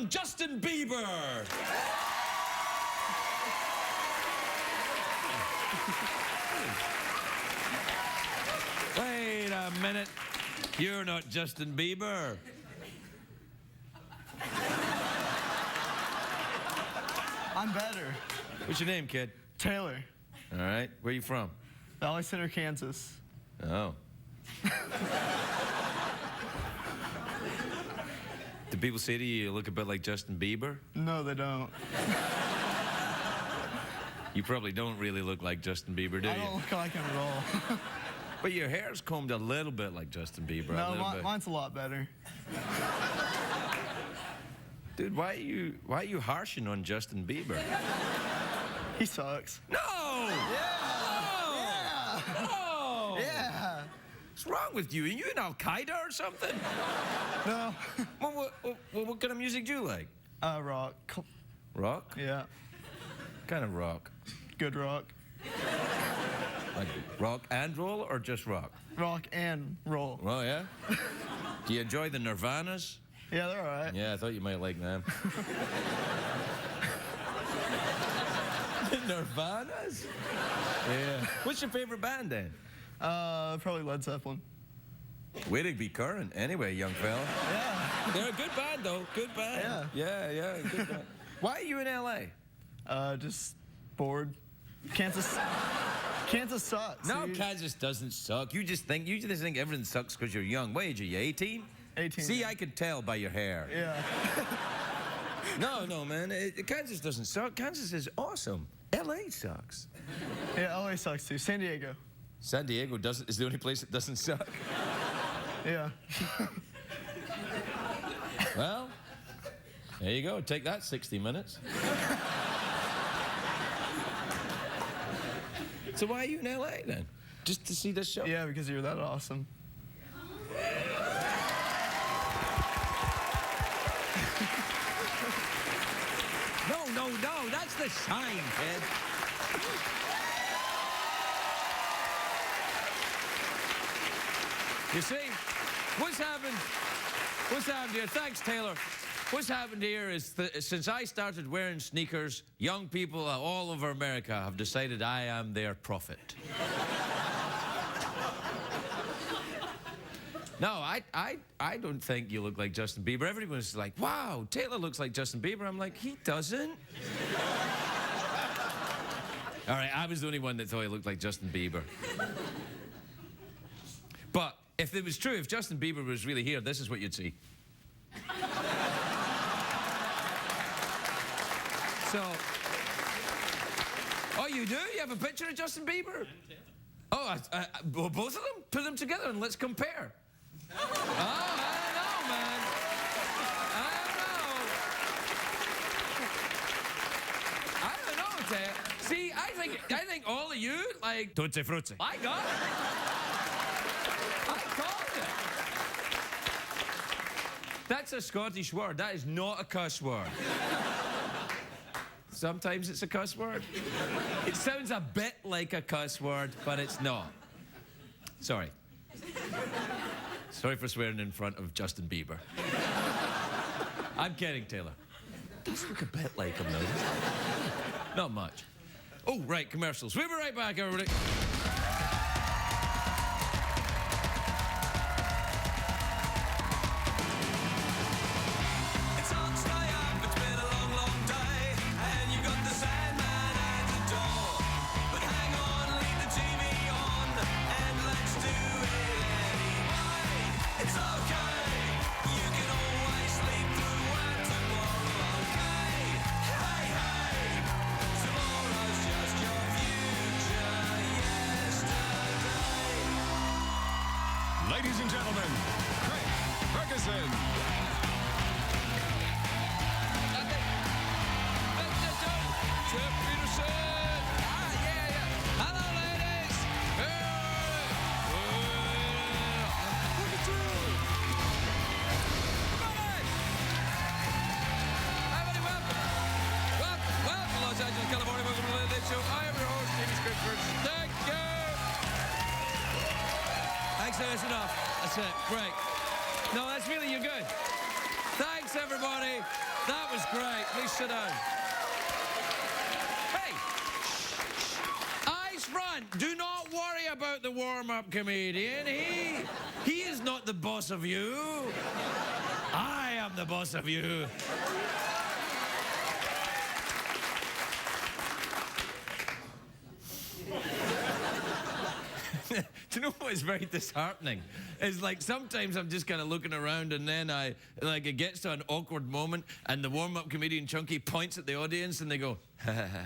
Justin Bieber. Wait a minute. You're not Justin Bieber. I'm better. What's your name, kid? Taylor. All right. Where you from? Valley Center, Kansas. Oh. Do people say to you, you look a bit like Justin Bieber? No, they don't. You probably don't really look like Justin Bieber, do you? I don't look like him at all. But your hair's combed a little bit like Justin Bieber. No, mine's a lot better. Dude, why are you harshing on Justin Bieber? He sucks. No! Yeah! No! No! Yeah! What's wrong with you? Are you in Al-Qaeda or something? No. What kind of music do you like? Rock. Rock? Yeah. Kind of rock. Good rock. Like rock and roll or just rock? Rock and roll. Oh, yeah? Do you enjoy the Nirvanas? Yeah, they're all right. Yeah, I thought you might like them. The Nirvanas? Yeah. What's your favorite band then? Probably Led Zeppelin. Way to be current anyway, young fella. Yeah. They're a good band, though. Good band. Yeah, good band. Why are you in L.A.? Just bored. Kansas sucks. No, dude. Kansas doesn't suck. You just think everything sucks because you're young. What age are you, 18? 18. See, I could tell by your hair. Yeah. No, man. Kansas doesn't suck. Kansas is awesome. L.A. sucks. Yeah, LA sucks too. San Diego. San Diego is the only place that doesn't suck. Yeah. Well, there you go. Take that 60 minutes. So why are you in L.A. then? Just to see this show? Yeah, because you're that awesome. No, that's the sign, kid. You see, what's happened here, thanks, Taylor. What's happened here is that since I started wearing sneakers, young people all over America have decided I am their prophet. No, I don't think you look like Justin Bieber. Everyone's like, wow, Taylor looks like Justin Bieber. I'm like, he doesn't. All right, I was the only one that thought he looked like Justin Bieber. But if it was true, if Justin Bieber was really here, this is what you'd see. So, oh, you do? You have a picture of Justin Bieber? Oh, well, both of them? Put them together and let's compare. Oh, I don't know, man. I don't know, Ted. See, I think all of you, like... Tutti frutti. I got it. I called it. That's a Scottish word. That is not a cuss word. Sometimes it's a cuss word. It sounds a bit like a cuss word, but it's not. Sorry. Sorry for swearing in front of Justin Bieber. I'm kidding, Taylor. It does look a bit like him, though. Not much. Oh, right, commercials. We'll be right back, everybody. Ladies and gentlemen, Ferguson. Hello, ladies. Everybody, welcome to Los Angeles, California. Welcome to the Late Late Show. I am your host, Jimmy Scripford. Thank you. Thanks, that's enough. That's it. Great. No, that's really, you're good. Thanks, everybody. That was great. Please sit down. Hey, eyes front. Do not worry about the warm-up comedian. He is not the boss of you. I am the boss of you. Do you know what is very disheartening? It's like sometimes I'm just kind of looking around and then it gets to an awkward moment and the warm-up comedian Chunky points at the audience and they go, ha ha ha.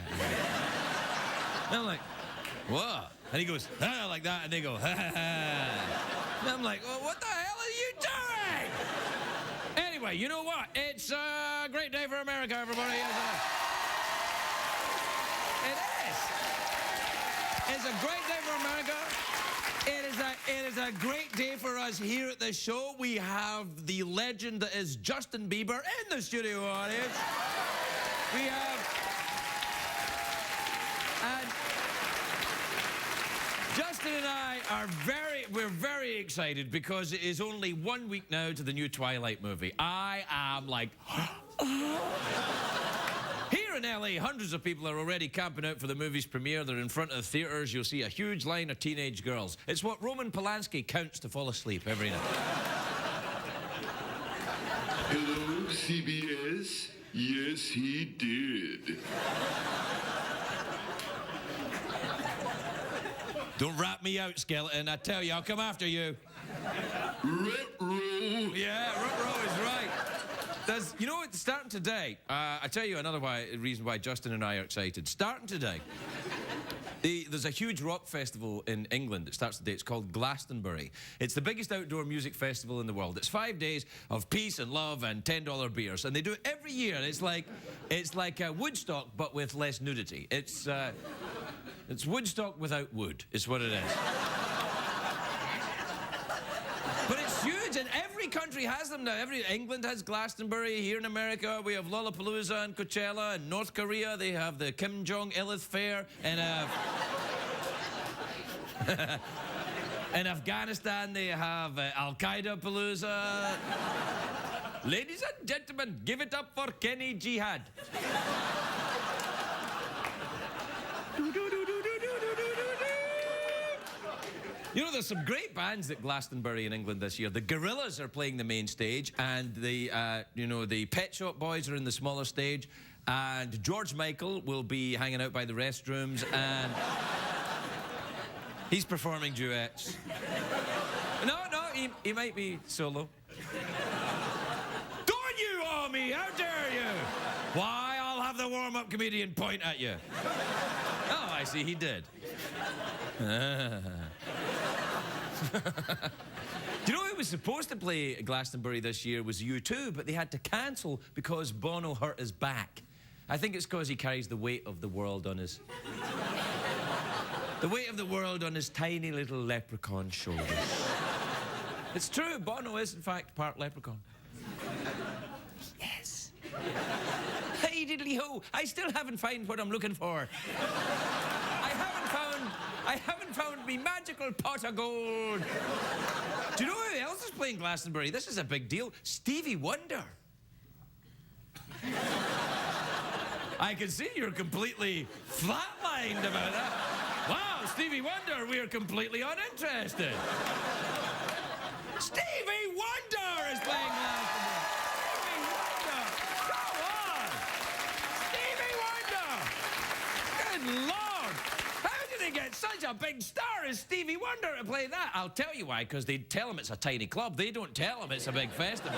And I'm like, what? And he goes, ha, like that, and they go, ha ha ha. And I'm like, well, what the hell are you doing? Anyway, you know what? It's a great day for America, everybody. It is. It's a great day for America. It is a great day for us here at the show. We have the legend that is Justin Bieber in the studio audience. We have... And Justin and I are we're very excited because it is only 1 week now to the new Twilight movie. I am like... Here in LA, hundreds of people are already camping out for the movie's premiere. They're in front of the theaters. You'll see a huge line of teenage girls. It's what Roman Polanski counts to fall asleep every night. Hello, CBS? Yes, he did. Don't rat me out, skeleton. I tell you, I'll come after you. Ruh-roh. Yeah, ruh-roh is right. You know what, starting today, I tell you another reason why Justin and I are excited. Starting today, there's a huge rock festival in England that starts today. It's called Glastonbury. It's the biggest outdoor music festival in the world. It's 5 days of peace and love and $10 beers. And they do it every year. It's like Woodstock, but with less nudity. It's Woodstock without wood, is what it is. But it's huge, and every country has them now. England has Glastonbury. Here in America, we have Lollapalooza and Coachella. In North Korea, they have the Kim Jong-il Fair. And in Afghanistan, they have Al-Qaeda Palooza. Ladies and gentlemen, give it up for Kenny Jihad. You know, there's some great bands at Glastonbury in England this year. The Gorillaz are playing the main stage, and the Pet Shop Boys are in the smaller stage, and George Michael will be hanging out by the restrooms, and he's performing duets. No, he might be solo. Don't you owe me! How dare you! Why, I'll have the warm-up comedian point at you. Oh, I see, he did. Do you know who was supposed to play Glastonbury this year was U2, but they had to cancel because Bono hurt his back. I think it's because he carries the weight of the world on his... the weight of the world on his tiny little leprechaun shoulders. It's true, Bono is in fact part leprechaun. Yes. Hey, diddly-ho, I still haven't found what I'm looking for. I haven't found me magical pot of gold. Do you know who else is playing Glastonbury? This is a big deal. Stevie Wonder. I can see you're completely flatlined about that. Wow, Stevie Wonder, we're completely uninterested. Stevie Wonder is playing Glastonbury. Stevie Wonder, come on. Stevie Wonder. Good Lord. They get such a big star as Stevie Wonder to play that. I'll tell you why, because they tell him it's a tiny club. They don't tell him it's a big festival.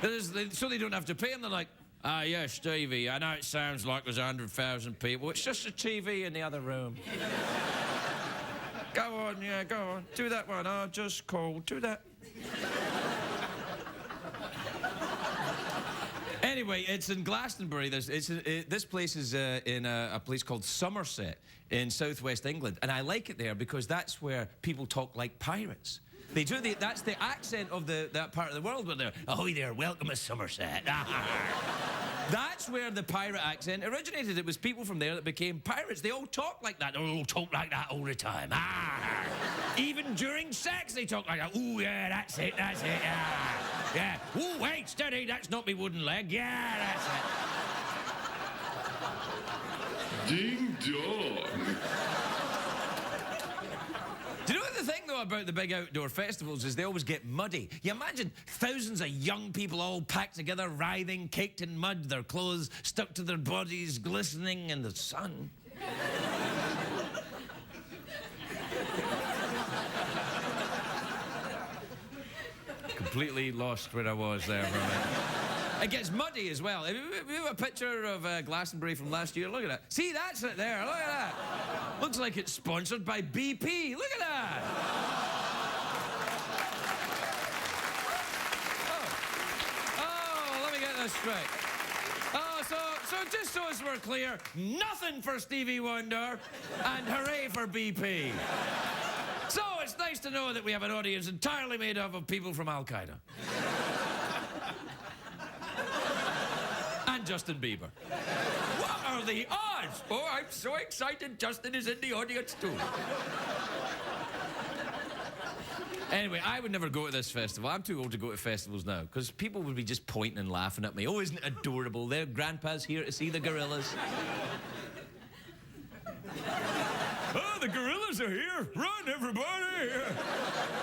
So they don't have to pay him. They're like, yeah, Stevie, I know it sounds like there's 100,000 people. It's just a TV in the other room. Go on, yeah, go on. Do that one. Oh, just call. Do that. Anyway, it's in Glastonbury. This place is in a place called Somerset in southwest England. And I like it there because that's where people talk like pirates. That's the accent of that part of the world where they're, ahoy there, welcome to Somerset. That's where the pirate accent originated. It was people from there that became pirates. They all talk like that. They all talk like that all the time. Even during sex, they talk like that. Ooh, yeah, that's it, yeah. Yeah. Oh, wait, steady, that's not me wooden leg. Yeah, that's it. Ding dong. Do you know what the thing, though, about the big outdoor festivals is they always get muddy? You imagine thousands of young people all packed together, writhing, caked in mud, their clothes stuck to their bodies, glistening in the sun. Completely lost where I was there for a minute. It gets muddy as well. Have you have a picture of Glastonbury from last year? Look at that. See, that's it there. Look at that. Looks like it's sponsored by BP. Look at that. Oh, let me get this straight. Oh, so just so as we're clear, nothing for Stevie Wonder and hooray for BP. So it's nice to know that we have an audience entirely made up of people from Al-Qaeda. And Justin Bieber. What are the odds? Oh, I'm so excited Justin is in the audience too. Anyway, I would never go to this festival. I'm too old to go to festivals now, because people would be just pointing and laughing at me. Oh, isn't it adorable? Their grandpa's here to see the gorillas. Oh, the gorillas are here. Run, everybody.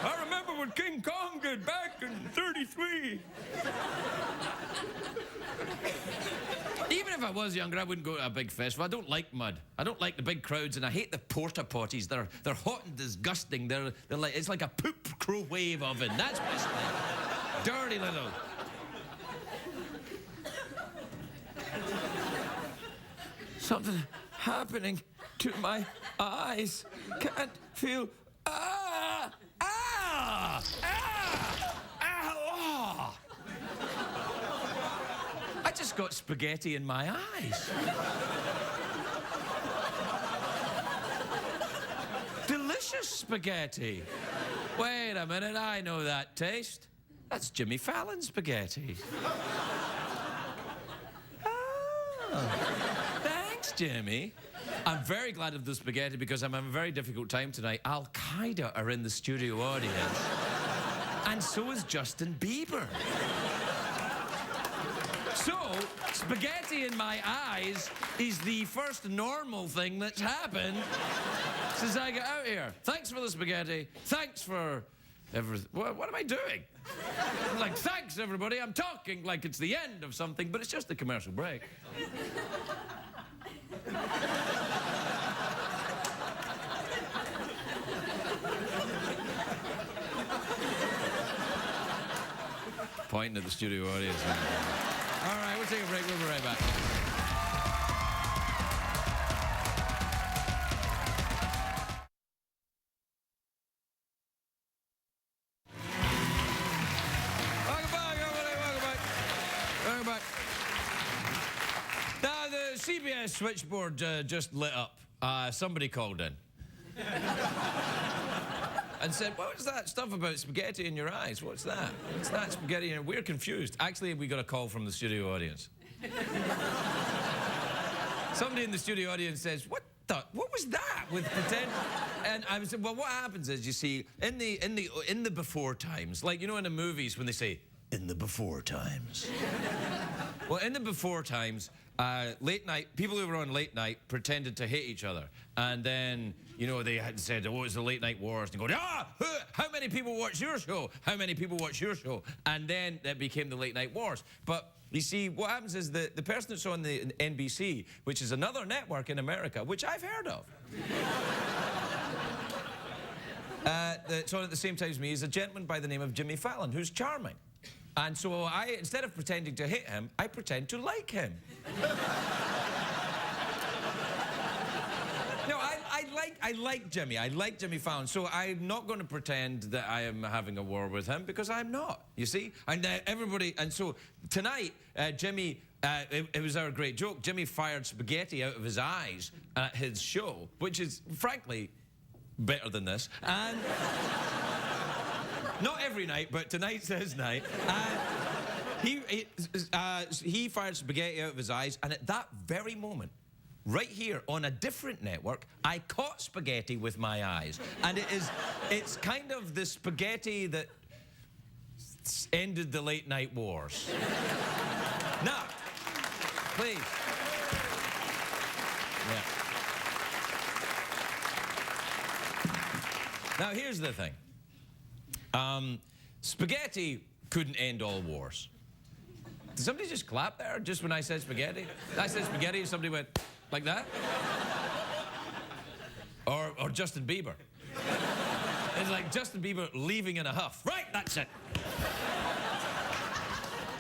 I remember what King Kong did back in 33. Even if I was younger, I wouldn't go to a big festival. I don't like mud. I don't like the big crowds, and I hate the porta potties. They're hot and disgusting. They're like, it's like a poop microwave oven. That's what it's like. Dirty little. Something happening to my eyes. Can't feel. Ah! Ah! Ah! Ah! I just got spaghetti in my eyes. Delicious spaghetti. Wait a minute, I know that taste. That's Jimmy Fallon spaghetti. Oh, thanks, Jimmy. I'm very glad of the spaghetti because I'm having a very difficult time tonight. Al-Qaeda are in the studio audience. And so is Justin Bieber. So, spaghetti in my eyes is the first normal thing that's happened since I got out here. Thanks for the spaghetti. Thanks for everything. What am I doing? I'm like, thanks, everybody. I'm talking like it's the end of something, but it's just a commercial break. Pointing at the studio audience. All right, we'll take a break. We'll be right back. Welcome back, everybody. Welcome back. Welcome back. Now, the CBS switchboard just lit up. Somebody called in. And said, what was that stuff about spaghetti in your eyes? What's that? What's that spaghetti? And we're confused. Actually, we got a call from the studio audience. Somebody in the studio audience says, what was that with pretend? And I said, well, what happens is, you see, in the before times, like, you know, in the movies when they say, in the before times. Well, in the before times, late night, people who were on late night pretended to hate each other. And then, you know, they had said, oh, it's the late night wars. And go, how many people watch your show? How many people watch your show? And then that became the late night wars. But you see, what happens is the person that's on the NBC, which is another network in America, which I've heard of. That's on at the same time as me is a gentleman by the name of Jimmy Fallon, who's charming. And so instead of pretending to hate him, I pretend to like him. No, I like Jimmy. I like Jimmy Fallon. So I'm not going to pretend that I am having a war with him, because I'm not, you see? And everybody, and so tonight, Jimmy, it was our great joke. Jimmy fired spaghetti out of his eyes at his show, which is, frankly, better than this. And not every night, but tonight's his night. He fired spaghetti out of his eyes, and at that very moment, right here on a different network, I caught spaghetti with my eyes. And it's kind of the spaghetti that ended the late night wars. Now, please. Yeah. Now, here's the thing. Spaghetti couldn't end all wars. Did somebody just clap there just when I said spaghetti? I said spaghetti and somebody went like that? Or Justin Bieber. It's like Justin Bieber leaving in a huff. Right, that's it.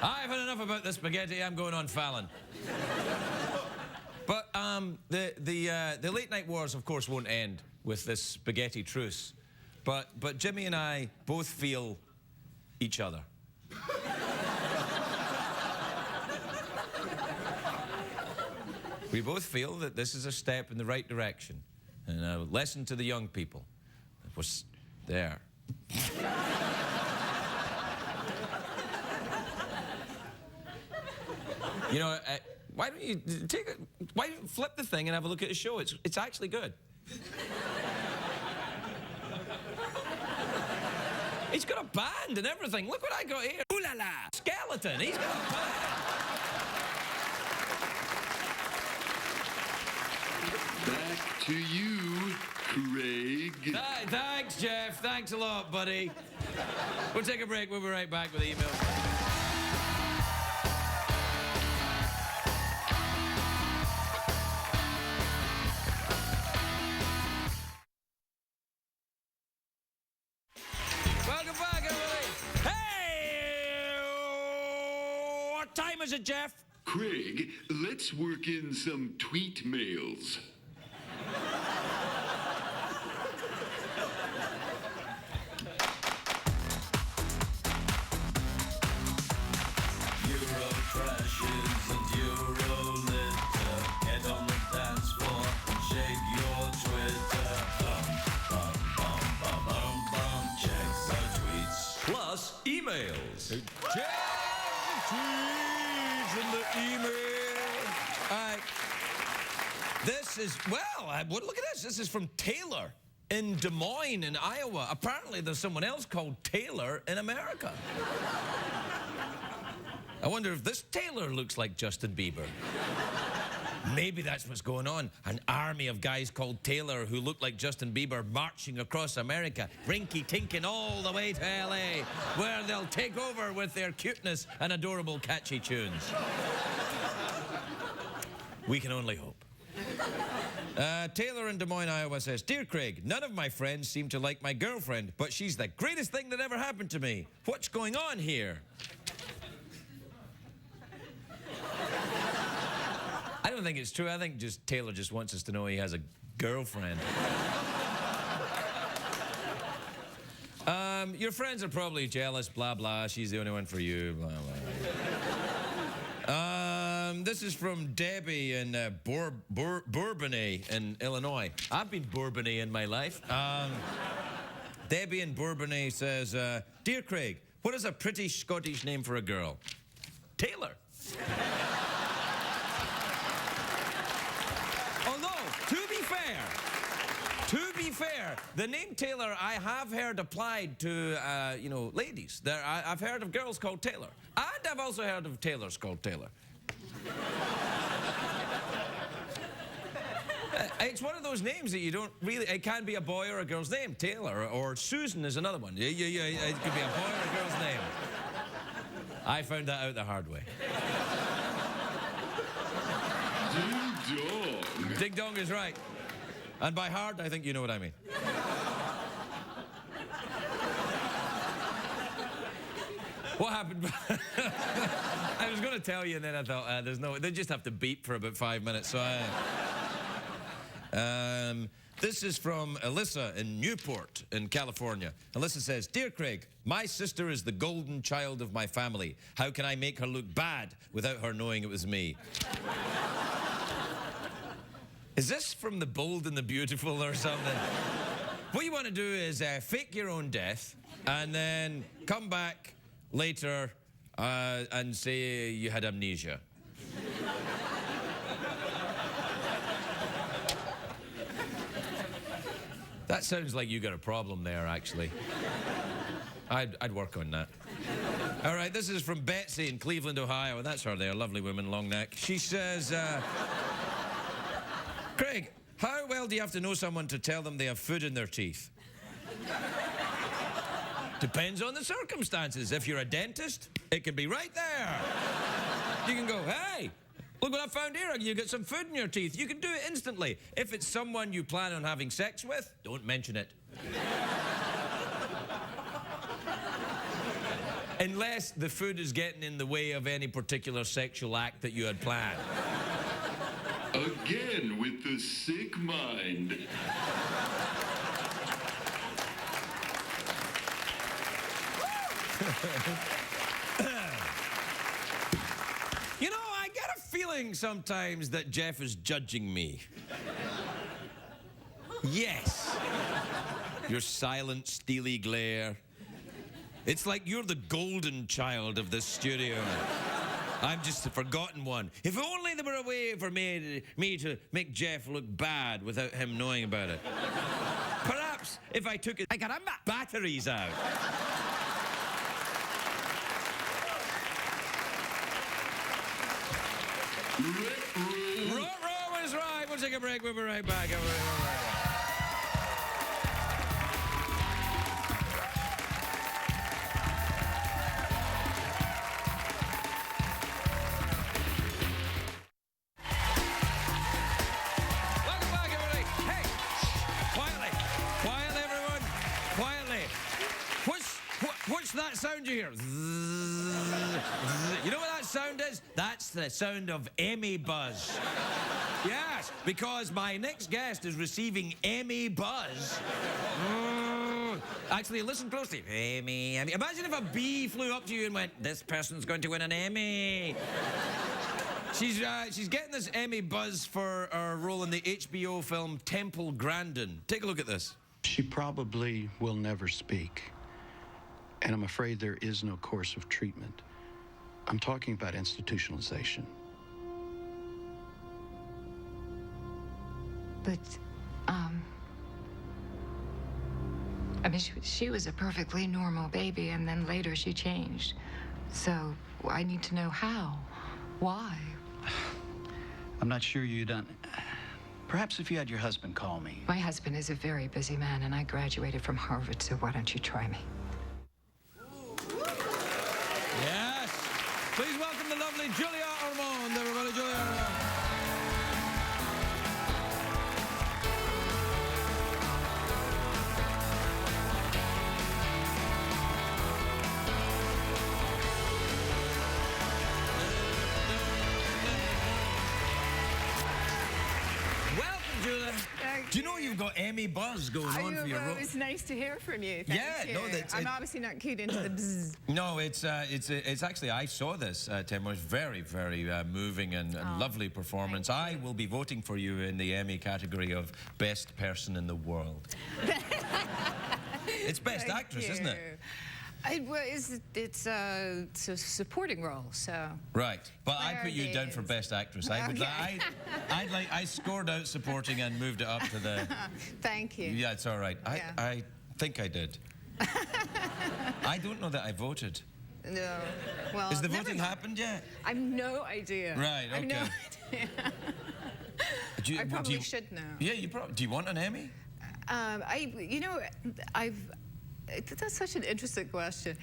I've had enough about the spaghetti. I'm going on Fallon. But the late night wars, of course, won't end with this spaghetti truce. But Jimmy and I both feel each other. We both feel that this is a step in the right direction and a lesson to the young people. It was there. You know, why don't you flip the thing and have a look at the show? It's actually good. He's got a band and everything. Look what I got here. Ooh la la. Skeleton. He's got a band. Back to you, Craig. Thanks, Jeff. Thanks a lot, buddy. We'll take a break. We'll be right back with emails. Welcome back, everybody. Hey! What time is it, Jeff? Craig, let's work in some tweet mails. Euro crashes and Euro litter. Get on the dance floor and shake your Twitter. Bum, bum, bum, bum, bum, bum. Check the tweets. Plus emails. In the email. This is, well, look at this. This is from Taylor in Des Moines in Iowa. Apparently there's someone else called Taylor in America. I wonder if this Taylor looks like Justin Bieber. Maybe that's what's going on. An army of guys called Taylor who look like Justin Bieber marching across America, rinky-tinking all the way to LA, where they'll take over with their cuteness and adorable catchy tunes. We can only hope. Taylor in Des Moines, Iowa says, "Dear Craig, none of my friends seem to like my girlfriend, but she's the greatest thing that ever happened to me. What's going on here?" I don't think it's true. I think Taylor just wants us to know he has a girlfriend. Your friends are probably jealous, blah, blah. She's the only one for you, blah, blah. This is from Debbie in Bourbonnais in Illinois. I've been Bourbonnais in my life. Debbie in Bourbonnais says, "Dear Craig, what is a pretty Scottish name for a girl?" Taylor. To be fair, the name Taylor I have heard applied to, ladies. I've heard of girls called Taylor. And I've also heard of tailors called Taylor. It's one of those names that you don't really... It can be a boy or a girl's name. Taylor or Susan is another one. It could be a boy or a girl's name. I found that out the hard way. Ding dong. Ding dong is right. And by hard, I think you know what I mean. What happened? I was going to tell you, and then I thought, they just have to beep for about 5 minutes. So this is from Alyssa in Newport in California. Alyssa says, "Dear Craig, my sister is the golden child of my family. How can I make her look bad without her knowing it was me?" Is this from The Bold and the Beautiful or something? What you want to do is fake your own death and then come back later and say you had amnesia. That sounds like you got a problem there, actually. I'd work on that. All right, this is from Betsy in Cleveland, Ohio. And that's her there, lovely woman, long neck. She says, Craig, how well do you have to know someone to tell them they have food in their teeth? Depends on the circumstances. If you're a dentist, it can be right there. You can go, hey, look what I found here. You got some food in your teeth. You can do it instantly. If it's someone you plan on having sex with, don't mention it. Unless the food is getting in the way of any particular sexual act that you had planned. Again with the sick mind. You know, I get a feeling sometimes that Jeff is judging me. Yes. Your silent, steely glare. It's like you're the golden child of this studio. I'm just the forgotten one. If only there were a way for me to make Jeff look bad without him knowing about it. Perhaps if I took his batteries out. Row is right. We'll take a break. We'll be right back. Welcome back, everybody. Hey, quietly. Quiet, everyone. Quietly. What's that sound you hear? You know what that sound is? That's the sound of Emmy buzz. Yes, because my next guest is receiving Emmy buzz. Actually, listen closely. Emmy. Imagine if a bee flew up to you and went, this person's going to win an Emmy. She's getting this Emmy buzz for her role in the HBO film Temple Grandin. Take a look at this. She probably will never speak. And I'm afraid there is no course of treatment. I'm talking about institutionalization. But, I mean, she was a perfectly normal baby, and then later she changed. So I need to know how. Why? I'm not sure you done. Perhaps if you had your husband call me. My husband is a very busy man, and I graduated from Harvard, so why don't you try me? Yes. Please welcome the lovely Julia Ormond, everybody. Julia Ormond. Welcome, Julia. Do you know you've got Emmy buzz going on for your role? It was nice to hear from you. Thank you. No, that's I'm obviously not keyed into the bzzz. No, it's actually, I saw this, Tim. It was very, very moving and lovely performance. I will be voting for you in the Emmy category of Best Person in the World. It's Best Actress, isn't it? It's a supporting role, so. Right, but I There put you it down for is. Best Actress. Okay. I scored out supporting and moved it up to the. Thank you. Yeah, it's all right. Yeah. I think I did. I don't know that I voted. No. Well, Has the never voting mind. happened yet? I've no idea. Right, I've no okay. idea. I probably should know. Yeah, you probably. Do you want an Emmy? That's such an interesting question.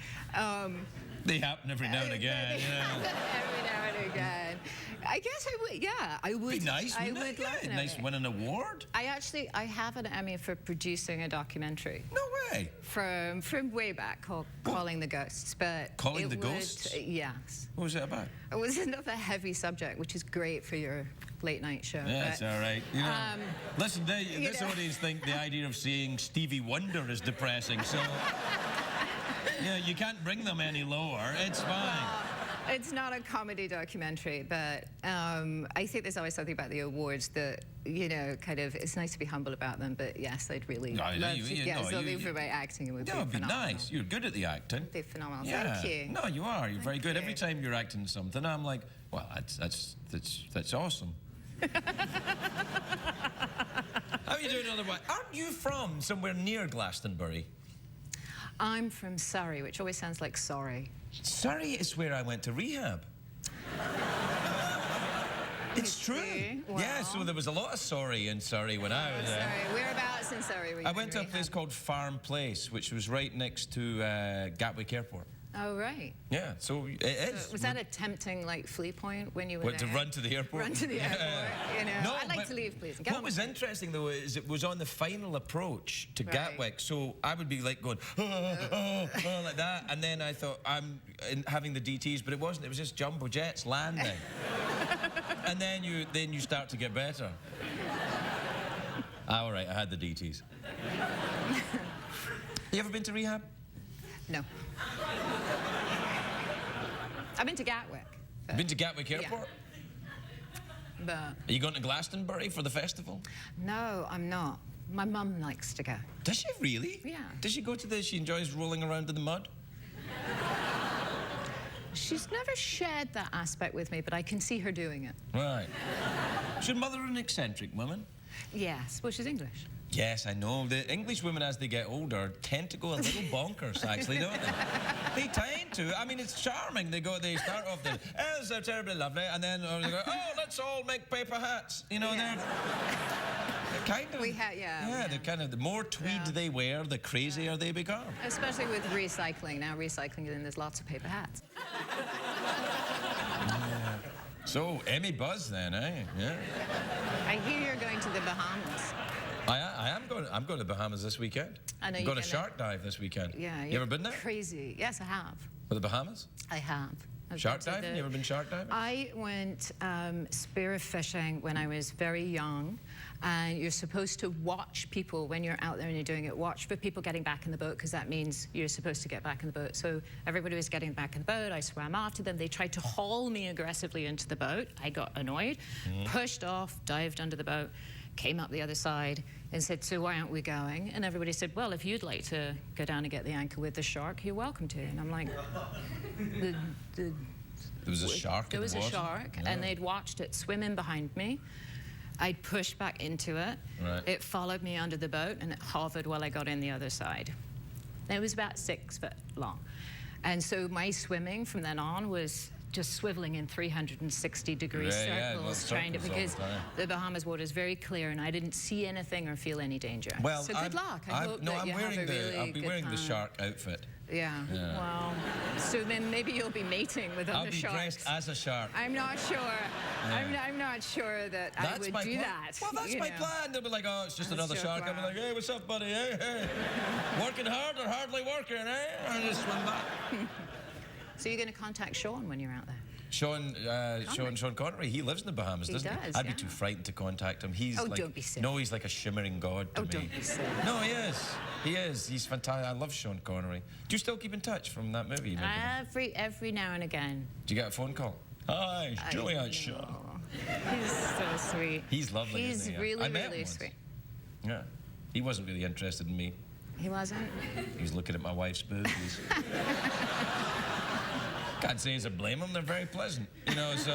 They happen every now and again. Yeah. Every now and again. I guess I would, yeah. I would. Be nice, I wouldn't would it? love Yeah, an nice Emmy. win an award. I have an Emmy for producing a documentary. No way. From way back called Calling the Ghosts, but Calling it the would- Ghosts? Yes. What was it about? It was another heavy subject, which is great for your late night show. Yeah, but, it's all right. You know, listen, this know. audience think the idea of seeing Stevie Wonder is depressing, so yeah, you can't bring them any lower. It's fine. It's not a comedy documentary, but I think there's always something about the awards that, kind of, it's nice to be humble about them, but yes, I'd really love to get something for my acting. It would That be would be phenomenal. nice. You're good at the acting. It'd be phenomenal. Yeah. Thank you. No, you are. You're very good. you. Every time you're acting something, I'm like, well, that's awesome. How are you doing otherwise? Aren't you from somewhere near Glastonbury? I'm from Surrey, which always sounds like sorry. Surrey is where I went to rehab. It's true. Well, yeah, so there was a lot of sorry in Surrey when I was there. Sorry, whereabouts in Surrey were you? I went to a place called Farm Place, which was right next to Gatwick Airport. Oh, right. Yeah, so it is. So was that a tempting, like, flea point when you were What, there? to run to the airport? Run to the airport, you know. No, I'd like but to leave, please. What was interesting, though, is it was on the final approach to Right. Gatwick, so I would be, like, going, like that, and then I thought, I'm having the DTs, but it wasn't. It was just jumbo jets landing. And then you start to get better. All right, I had the DTs. You ever been to rehab? No. I've been to Gatwick. Been to Gatwick Airport? But Are you going to Glastonbury for the festival? no, I'm not. My mum likes to go. Does she really? Yeah. Does she go to this? She enjoys rolling around in the mud? She's never shared that aspect with me, but I can see her doing it. Right. Is your mother an eccentric woman? Yes. Well, she's English. Yes, I know. The English women, as they get older, tend to go a little bonkers, actually, don't they? They tend to. I mean, it's charming. They start off the, oh, so terribly lovely, and then they go, oh, let's all make paper hats. You know, Yeah. they're kind of... Yeah, they're kind of, the more tweed they wear, the crazier they become. Especially with recycling. Now recycling, and there's lots of paper hats. So, Emmy Buzz then, eh? Yeah. I hear you're going to the Bahamas. I am going. I'm going to the Bahamas this weekend. I know I'm you're going to gonna- shark dive this weekend. Yeah. You ever been there? Crazy. Yes, I have. For the Bahamas? I have. I've Shark been to diving? You ever been shark diving? I went spear fishing when I was very young, and you're supposed to watch people when you're out there and you're doing it. Watch for people getting back in the boat, because that means you're supposed to get back in the boat. So everybody was getting back in the boat. I swam after them. They tried to haul me aggressively into the boat. I got annoyed, pushed off, dived under the boat, came up the other side and said, so why aren't we going? And everybody said, well, if you'd like to go down and get the anchor with the shark, you're welcome to. And I'm like, There was a shark there in was the a water? shark, Yeah. and they'd watched it swim in behind me. I'd pushed back into it. Right. It followed me under the boat, and it hovered while I got in the other side. And it was about 6 foot long. And so my swimming from then on was just swiveling in 360-degree circles, trying to, because the Bahamas water is very clear, and I didn't see anything or feel any danger. Well, so good luck. I hope that you have a really I'll be good wearing the time. shark outfit. Yeah. Well, so then maybe you'll be mating with I'll other be sharks. dressed as a shark. I'm not sure. I'm not sure that I would my do plan. that. Well, that's you my know. plan. They'll be like, oh, it's just That's another your shark. I'll be plan. like, hey, what's up, buddy? Hey, hey. Working hard or hardly working, eh? I just swim back. So you're going to contact Sean when you're out there? Sean Connery, he lives in the Bahamas, He doesn't he? does, I'd be yeah. too frightened to contact him. He's Oh, like, don't be silly. No, he's like a shimmering god to Oh, me. don't be silly. No, he is. He is. He's fantastic. I love Sean Connery. Do you still keep in touch from that movie? You made? Every now and again. Do you get a phone call? Hi, it's Julian Sean. He's so sweet. He's lovely, He's isn't he? really, I met him really once. sweet. Yeah. He wasn't really interested in me. He wasn't? He was looking at my wife's boobies. Can't say as I blame him, they're very pleasant. You know, so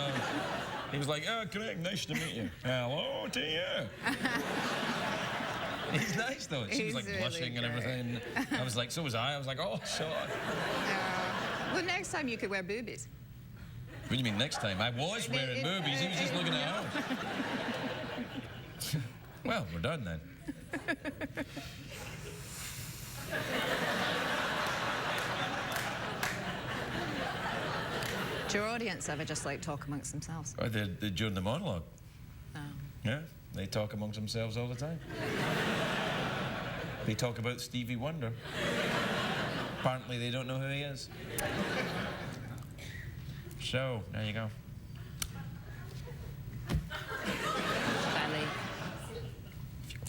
he was like, oh, Craig, nice to meet you. Hello to you. He's nice, though. She was like He's blushing really and everything. I was like, so was I. I was like, oh, Sean. Well, next time you could wear boobies. What do you mean next time? I was wearing boobies. He was just looking at her. Well, we're done then. Do your audience ever just like talk amongst themselves? Oh, they're during the monologue. Oh. Yeah, they talk amongst themselves all the time. They talk about Stevie Wonder. Apparently they don't know who he is. So, there you go. Belly.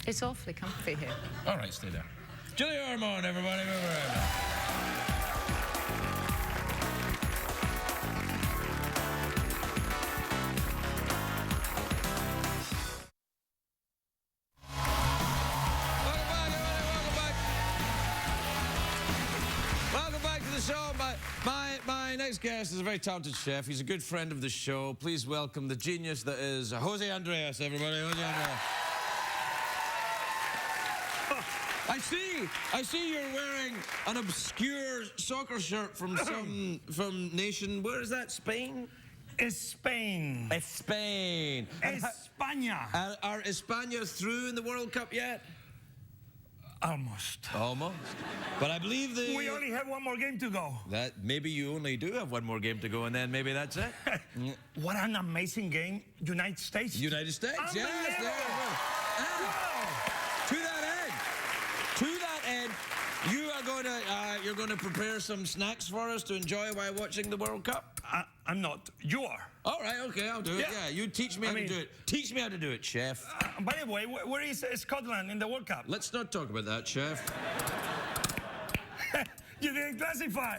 It's awfully comfy here. All right, stay there. Julie Ormond, everybody. Welcome back to the show. My next guest is a very talented chef. He's a good friend of the show. Please welcome the genius that is Jose Andreas, everybody. Jose Andreas. I see you're wearing an obscure soccer shirt from from nation. Where is that? Spain? Spain. Spain. España. Are España through in the World Cup yet? Almost. Almost. But I believe we only have one more game to go. That maybe you only do have one more game to go, and then maybe that's it. What an amazing game, United States. United States, yes. To that end, you're going to prepare some snacks for us to enjoy while watching the World Cup. I'm not. You are. All right, okay, I'll do it. Yeah, you teach me how to do it. Teach me how to do it, chef. By the way, where is Scotland in the World Cup? Let's not talk about that, chef. You didn't classify.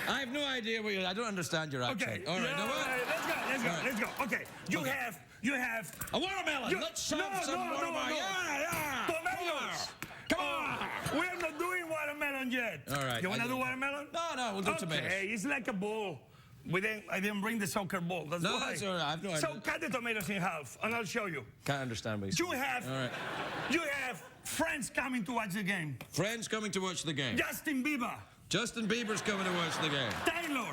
I have no idea what I don't understand your accent. Okay. All right, now what? Let's go. Okay. You have a watermelon. Let's have some watermelon. Yeah. Tomatoes. Come on. We're not doing watermelon yet. All right. You want to do watermelon? No, we'll do tomatoes. Okay, it's like a bowl. I didn't bring the soccer ball. That's why. That's all right. I have no idea. So cut the tomatoes in half, and I'll show you. Can't understand what you're saying. You have friends coming to watch the game. Friends coming to watch the game. Justin Bieber. Justin Bieber's coming to watch the game. Taylor.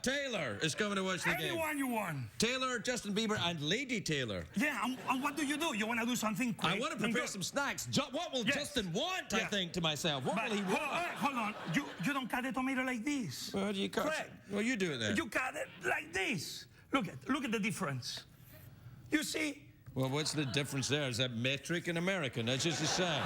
Taylor is coming to watch the game. Anyone you want. Taylor, Justin Bieber, and Lady Taylor. Yeah, and what do? You want to do something quick? I want to prepare some snacks. What will Justin want, I think, to myself? What will he want? Hold on. You don't cut the tomato like this. Well, do you cut it? Well, you do it then. You cut it like this. Look at the difference. You see? Well, what's the difference there? Is that metric and American? That's just the same.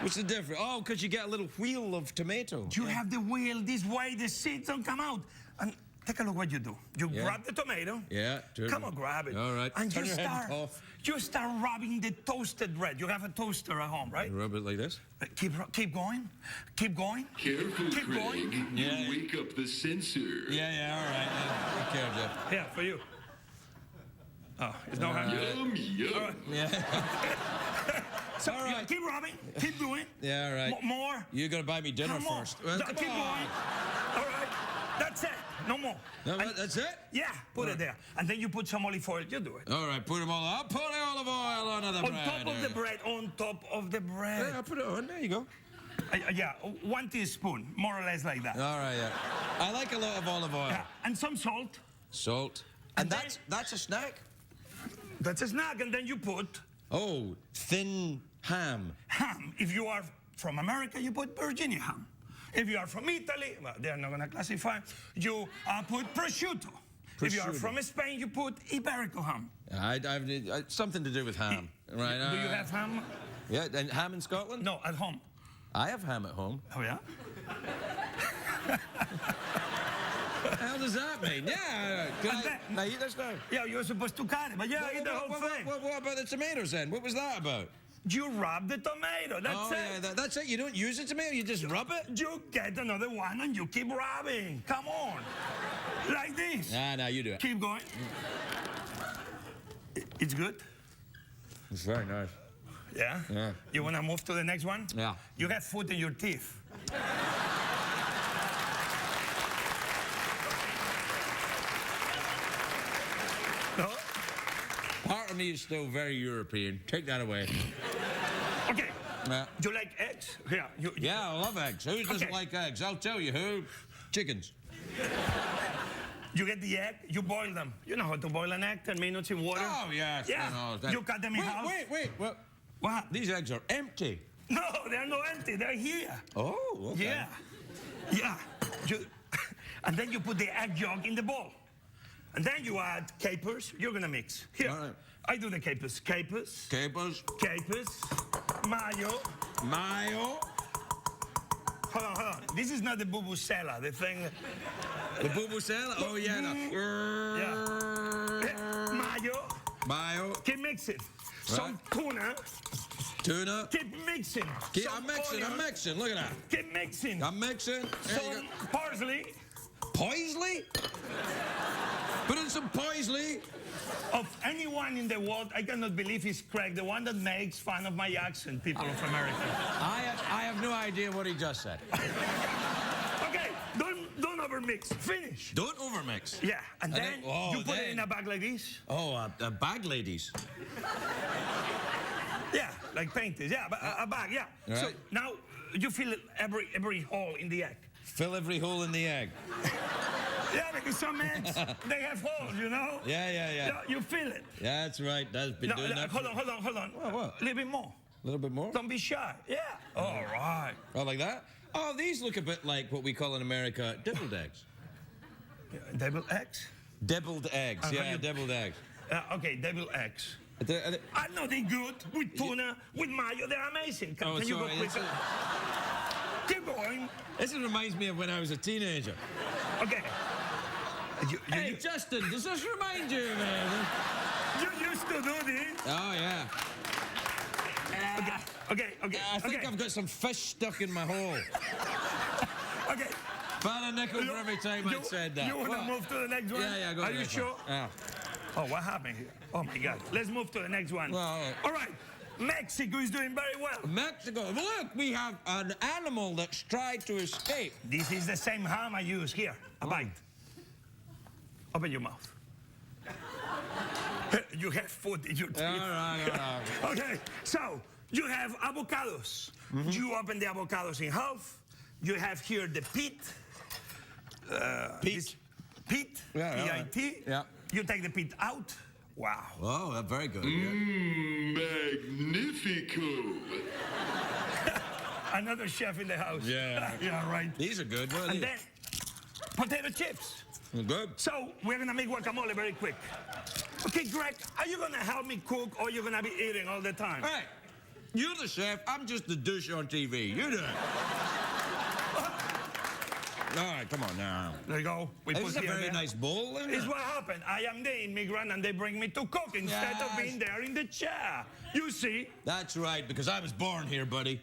What's the difference? Oh, because you get a little wheel of tomato. You have the wheel this way, the seeds don't come out. And take a look what you do. You grab the tomato. Yeah. Come on, grab it. All right. And Turn your head off. You start rubbing the toasted bread. You have a toaster at home, right? You rub it like this? Keep going. Keep going. Careful, keep Craig. Going. You wake up the sensor. Yeah, all right. Take care of that. Yeah, for you. Oh, it's no hand. Yum. All right. Yeah. So, all right. Keep rubbing. Keep doing. Yeah, all right. More. You're going to buy me dinner first. Well, keep going. All right. That's it. No more. No, that's it? Yeah, put it there. And then you put some olive oil. You do it. All right, put them all up. Put the olive oil on the bread. On top of the bread. On top of the bread. Yeah, I'll put it on. There you go. Yeah, 1 teaspoon, more or less like that. All right, yeah. I like a lot of olive oil. Yeah, and some salt. Salt. And that's a snack? That's a snack, and then you put... Oh, thin ham. Ham. If you are from America, you put Virginia ham. If you are from Italy, well, they're not going to classify, you put prosciutto. If you are from Spain, you put Iberico ham. I've something to do with ham. Right? Do you have ham? Yeah, and ham in Scotland? No, at home. I have ham at home. Oh, yeah? What the hell does that mean? Yeah. Can I eat this now? Yeah, you're supposed to cut it, but yeah, eat the whole thing. What about the tomatoes then? What was that about? You rub the tomato, that's it. Yeah, that's it. You don't use the tomato, you just rub it? You get another one and you keep rubbing. Come on. Like this. Nah, you do it. Keep going. It's good? It's very nice. Yeah? Yeah. You want to move to the next one? Yeah. You have food in your teeth. No? Part of me is still very European. Take that away. Okay. Yeah. You like eggs? Yeah, I love eggs. Who doesn't like eggs? I'll tell you who. Chickens. You get the egg, you boil them. You know how to boil an egg, 10 minutes in water? Oh, yes. Yeah. You cut them in half. Wait. What? These eggs are empty. No, they're not empty. They're here. Oh, okay. Yeah. And then you put the egg yolk in the bowl. And then you add capers. You're going to mix. Here. All right. I do the capers. Capers. Mayo. Hold on. This is not the bubusela, the thing. The bubusela? Oh, yeah. Mayo. Keep mixing. Some tuna. Keep mixing. I'm mixing. Look at that. Keep mixing. I'm mixing. Some parsley. Parsley? Put in some parsley. Of anyone in the world, I cannot believe he's Craig, the one that makes fun of my accent, people of America. I have no idea what he just said. Okay, don't overmix. Finish. Don't overmix. Yeah, and then you put it in a bag like this. Oh, a bag, ladies. Yeah, like paintings. Yeah, but a bag. Yeah. All So right. now you fill every hole in the egg. Fill every hole in the egg. Yeah, because some eggs they have holes, you know. Yeah. You fill it. Yeah, that's right. That's been doing that. Hold on. What? A little bit more. A little bit more? Don't be shy. Yeah. All right. Oh, like that? Oh, these look a bit like what we call in America deviled eggs. Deviled eggs? Deviled eggs, yeah, you- deviled eggs. Okay, deviled eggs. Are they- I know they're good with tuna, with mayo. They're amazing. Can you go sorry, quicker? Keep going. This reminds me of when I was a teenager. Okay. Hey, Justin, does this remind you of anything? You used to do this. Oh, yeah. Okay. I think I've got some fish stuck in my hole. Okay. About a nickel for every time I said that. You want to What? move to the next one? Yeah, go Are to the you next sure? one. Yeah. Oh, what happened here? Oh, my God. Let's move to the next one. Well, all right. Mexico is doing very well. Mexico. Look, we have an animal that's tried to escape. This is the same ham I use. Here, a bite. Open your mouth. You have food in your teeth. All right. Okay, so you have avocados. You open the avocados in half. You have here the pit. Pete. Pit. Yeah, P-I-T. Yeah. You take the pit out. Wow. Oh, that's very good. Magnifico. Another chef in the house. Yeah. Yeah, right. These are good. What are And these? then potato chips. Good. So we're gonna make guacamole very quick. Okay, Greg, are you gonna help me cook or you're gonna be eating all the time? Hey, you're the chef. I'm just the douche on TV. You do it. All right, come on now. There you go. We This put is a here very there. nice bowl, isn't It's it? what happened. I am the immigrant and they bring me to cook instead of being there in the chair. You see? That's right, because I was born here, buddy.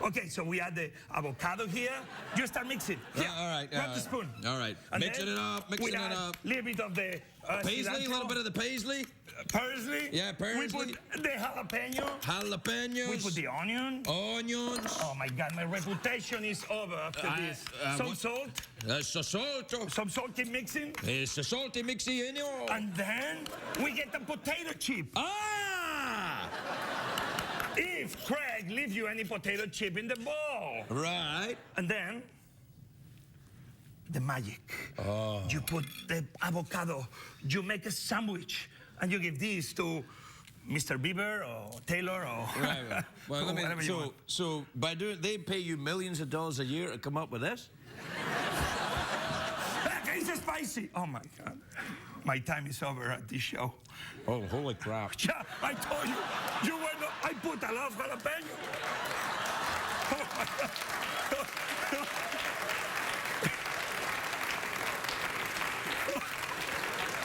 Okay, so we add the avocado here. You start mixing. Yeah, all right. Grab the spoon. All right. And Mixing then it up, mixing we it add up. A little bit of the Paisley, a little bit of the paisley. parsley. Yeah, parsley. We put the jalapeno. Jalapenos. We put the onion. Onions. Oh my God, my reputation is over after this. Some salt. Some salt, keep mixing. It's a salty mixy anyhow. And then we get the potato chip. Ah! If Craig leaves you any potato chip in the bowl. Right. And then the magic. Oh. You put the avocado, you make a sandwich, and you give this to Mr. Bieber or Taylor or Right. Well, or whatever you want. so by doing, they pay you millions of dollars a year to come up with this? It's spicy. Oh my God. My time is over at this show. Oh, holy crap. Yeah, I told you. You were not, I put a lot of jalapeno. Oh my God.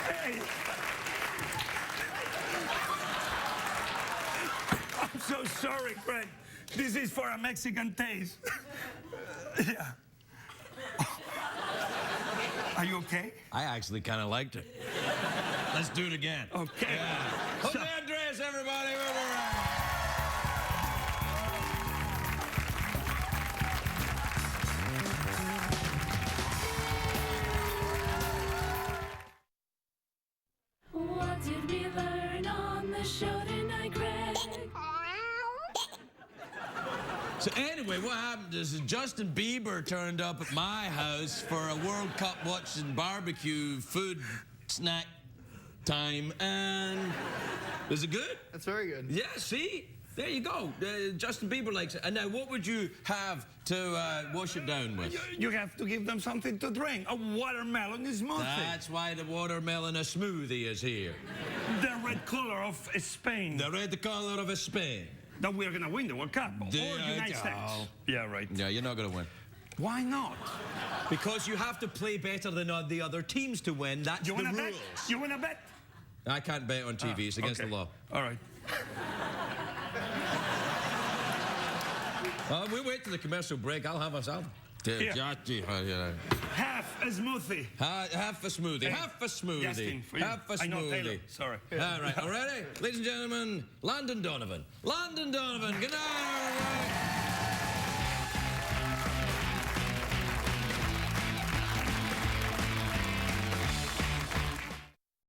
Hey. I'm so sorry, Fred. This is for a Mexican taste. Yeah. Are you okay? I actually kind of liked it. Let's do it again. Okay. Yeah. Jose Andreas, everybody. We'll be right back. What did we learn on the show tonight, Greg? So anyway, what happened is Justin Bieber turned up at my house for a World Cup watching barbecue food snack time, and was it good? That's very good. Yeah, see? There you go. Justin Bieber likes it. And now what would you have to wash it down with? You have to give them something to drink. A watermelon smoothie. That's why the watermelon smoothie is here. The red color of Spain. The red color of Spain. That we're gonna win the World Cup. Or United States. Yeah, right. Yeah, you're not going to win. Why not? Because you have to play better than the other teams to win. That's You the wanna rules. bet? You wanna bet? I can't bet on TV. It's against okay. the law. All right. We'll wait till the commercial break. I'll have us out. Here. Half a smoothie. Half a smoothie. Half a smoothie. Justin, for you. Half a I know Taylor. smoothie. Sorry. All right. All ready? Ladies and gentlemen, Landon Donovan. Landon Donovan. Good night.